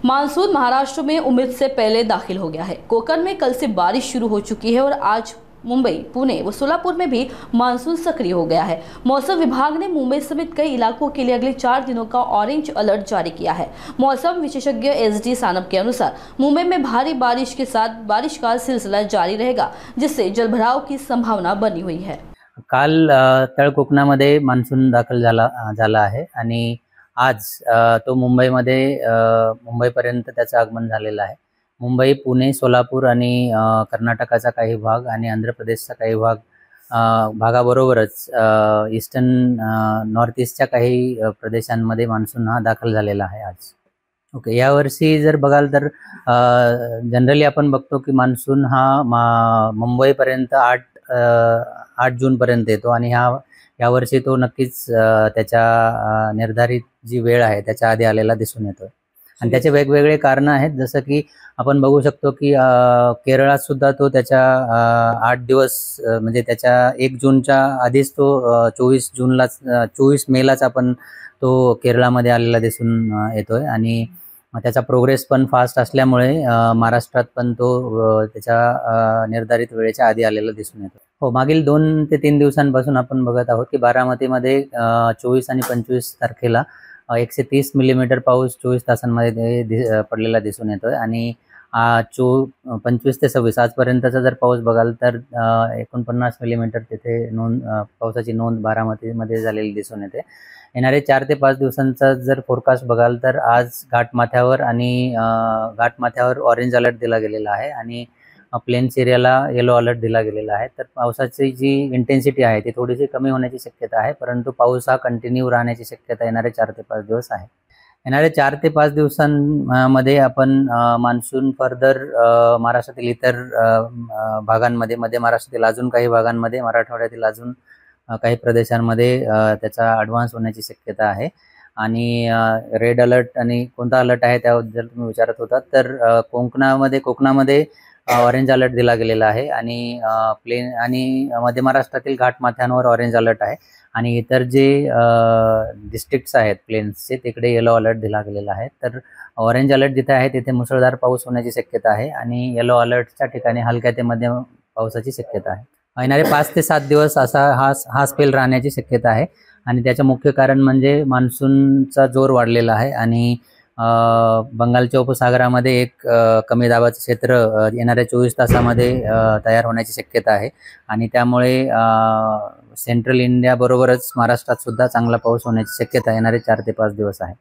Monsoon Maharashtra में उम्मीद से पहले दाखिल हो गया है। कोकण में कल से बारिश शुरू हो चुकी है और आज मुंबई, पुणे व सोलापुर में भी मानसून सक्रिय हो गया है। मौसम विभाग ने मुंबई समेत कई इलाकों के लिए अगले 4 दिनों का ऑरेंज अलर्ट जारी किया है। मौसम विशेषज्ञ SD सानप के अनुसार मुंबई में भारी बारिश के साथ बारिश का सिलसिला जारी रहेगा, जिससे जलभराव की संभावना बनी हुई है। काल तळ कोकणामध्ये मान्सून दाखल झाला आहे आणि आज तो मुंबईपर्यंत त्याचं आगमन झालेलं आहे। मुंबई, पुणे, सोलापूर आणि कर्नाटकाचा काही भाग आणि आंध्र प्रदेशचा काही भागाबरोबरच ईस्टर्न नॉर्थ ईस्टच्या काही प्रदेशांमध्ये मान्सून हा दाखल झालेला आहे आज। ओके, यावर्षी जर बघाल तर जनरली आपण बघतो की मान्सून हा मुंबईपर्यंत 8 जून पर्यंत येतो आणि यावर्षी तो नक्कीच त्याच्या निर्धारित जी वेळ आहे त्याच्या आधी आलेला दिसून येतो आणि त्याचे वेगवेगळे कारण आहेत। जसं की आपण बघू शकतो की केरळात सुद्धा तो त्याच्या 8 दिवस म्हणजे त्याच्या 1 जूनच्या आधीच तो 24 मेलाच आपण तो केरळामध्ये आलेला दिसून येतोय आणि त्याचा प्रोग्रेस पण फास्ट असल्यामुळे महाराष्ट्रात पण तो त्याच्या निर्धारित वेळेच्या आधी आलेला दिसून येतो। हो, मागील 2 ते 3 दिवसांपासून आपण बघत आहोत की बारामतीमध्ये 24 आणि 25 तारखेला 130 मिलीमीटर पाऊस 24 तासांमध्ये पडलेला दिसून येतोय आणि 25 ते 26 आजपर्यंतचा जर पाऊस बघाल तर 49 मिलीमीटर तिथे पावसाची नोंद बारामतीमध्ये झालेली दिसून येते। येणारे 4 ते 5 दिवसांचा जर फोरकास्ट बघाल तर आज घाटमाथ्यावर ऑरेंज अलर्ट दिला गेलेला आहे आणि प्लेन्स एरियाला येलो अलर्ट दिला गेलेला आहे। तर पावसाची जी इंटेन्सिटी आहे ती थोडीशी कमी होण्याची शक्यता आहे, परंतु पाऊस हा कंटिन्यू राहण्याची शक्यता येणारे 4 ते 5 दिवस आहे। येणारे 4 ते 5 दिवसांमध्ये आपण मान्सून फर्दर महाराष्ट्रातील इतर भागांमध्ये, मध्य महाराष्ट्रातील अजून काही भागांमध्ये, मराठवाड्यातील अजून काही प्रदेशांमध्ये त्याचा ॲडव्हान्स होण्याची शक्यता आहे आणि रेड अलर्ट आणि कोणता अलर्ट आहे त्याबद्दल तुम्ही विचारत होता तर कोकणामध्ये ऑरेंज अलर्ट दिला गेलेला आहे आणि प्लेन आणि मध्य महाराष्ट्रातील घाटमाथ्यांवर ऑरेंज अलर्ट आहे आणि इतर जे डिस्ट्रिक्ट्स आहेत प्लेन्सचे तिकडे येलो अलर्ट दिला गेलेला आहे। तर ऑरेंज अलर्ट जिथे आहे तिथे मुसळधार पाऊस होण्याची शक्यता आहे आणि येलो अलर्टच्या ठिकाणी हलक्या ते मध्यम पावसाची शक्यता आहे। येणारे 5 ते 7 दिवस असा हा स्पेल राहण्याची शक्यता आहे आणि त्याचं मुख्य कारण म्हणजे मान्सूनचा जोर वाढलेला आहे आणि बंगालच्या उपसागरामध्ये एक कमी दाबाचं क्षेत्र येणाऱ्या 24 तासामध्ये तयार होण्याची शक्यता आहे आणि त्यामुळे सेंट्रल इंडिया बरोबरच महाराष्ट्रात सुद्धा चांगला पाऊस होण्याची शक्यता येणारे 4 ते 5 दिवस आहे।